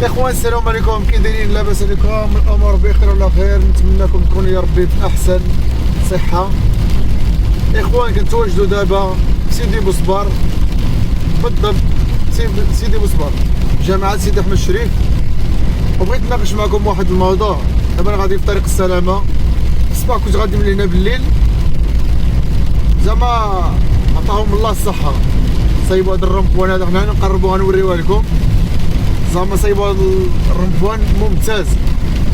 اخوان السلام عليكم، كي دايرين؟ لاباس عليكم؟ الامور بخير ولا خير؟ نتمنىكم تكونوا يا ربي في احسن صحه. اخوان كنتواجدوا دابا في سيدي بوصبار، بالضبط سيدي بوصبار، جامعه سيدي احمد الشريف. وبغيت نناقش معكم واحد الموضوع. دابا انا غادي في طريق السلامه، الصباح كنت غادي من هنا بالليل، زعما عطاهم الله الصحه، صايبوا هذا الرمبوان هذا، حنا نقربوها نوريوها لكم. زعما صايبوا هذا الرمبوان ممتاز،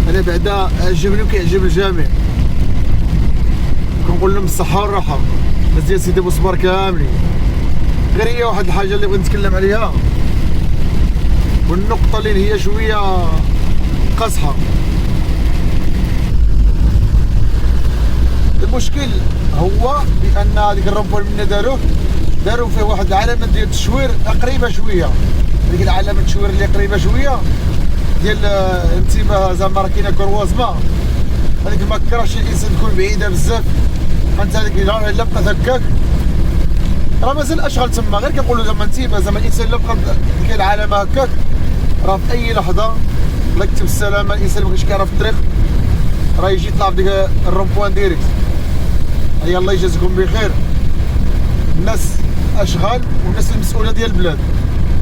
انا بعدا عجبني وكيعجب الجميع. كنقول لهم الصحه والراحه الناس ديال سيدي بوصبار كاملين. غير هي واحد الحاجه اللي بغيت نتكلم عليها، والنقطه اللي هي شويه قاصحه. المشكل هو بان هذيك الرمبوان من داروا فيه واحد العلامه ديال التشوير قريبه شويه، ديك العلامه التشوير اللي قريبه شويه ديال انتباه، زعما راه كاينه كروازما، هذيك ما كرهش الانسان تكون بعيده بزاف. انت هذيك الا بقات هكاك راه مازال اشغال تما، غير كنقولوا زعما انتباه، زعما الانسان الا بقات ديك العلامه هكاك راه في اي لحظه الله يكتب السلامه، الانسان ما بغاش كيعرف الطريق راه يجي يطلع في ديك الرومبوان ديريكت. هيا الله يجازيكم بخير الناس اشغال والناس المسؤوله ديال البلاد.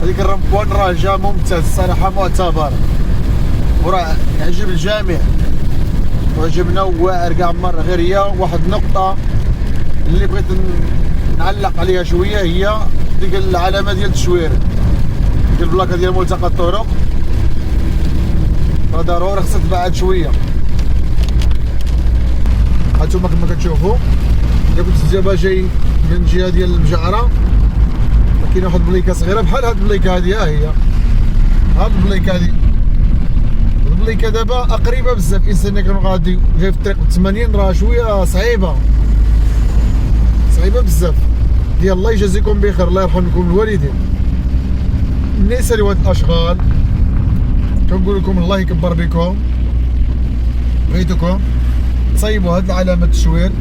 هذيك الرمبوان راه جا ممتاز صراحه، معتبر وراه يعجب الجميع وعجبنا وواعر كاع مره. غير هي واحد النقطه اللي بغيت نعلق عليها شويه، هي ديك العلامه ديال التشوير، ديك البلاكه ديال ملتقى الطرق، راه ضروري خصها تبعد شويه. هانتوما كما كتشوفوا الا كنت دابا جاي من الجهه ديال المجعره، كاينه واحد البليكه صغيره بحال هاد البليكه هادي، ها هي هاد البليكه هادي. البليكه دابا قريبه بزاف، الانسان اللي كان غادي جاي في الطريق 80 راه شويه صعيبه بزاف. ديال الله يجازيكم بخير، الله يرحم لكم الوالدين. الناس اللي هاد الاشغال كنقول لكم الله يكبر بكم، بغيتكم تصيبوا هاد العلامه التشوير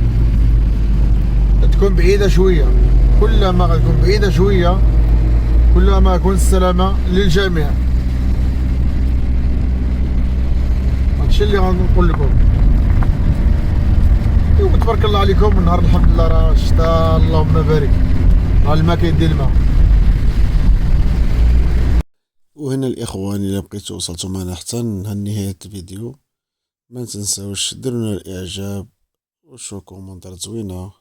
تكون بعيده شويه. كلما غتكون بعيده شويه كلما يكون السلامه للجميع. هادشي اللي غنقول لكم. ايوا تبارك الله عليكم، النهار الحمد لله راه الشتاء اللهم بارك، راه الماء كيدير الماء. وهنا الاخوان الا بقيتوا وصلتوا معنا حتى نهاية الفيديو، ما تنساوش ديروا لنا الاعجاب وشو كومنتات زوينه،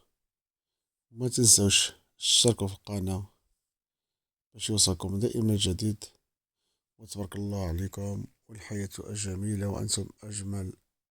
وما تنساوش تشتركوا في القناه باش يوصلكم دائما الجديد. وتبارك الله عليكم، والحياه جميله وانتم اجمل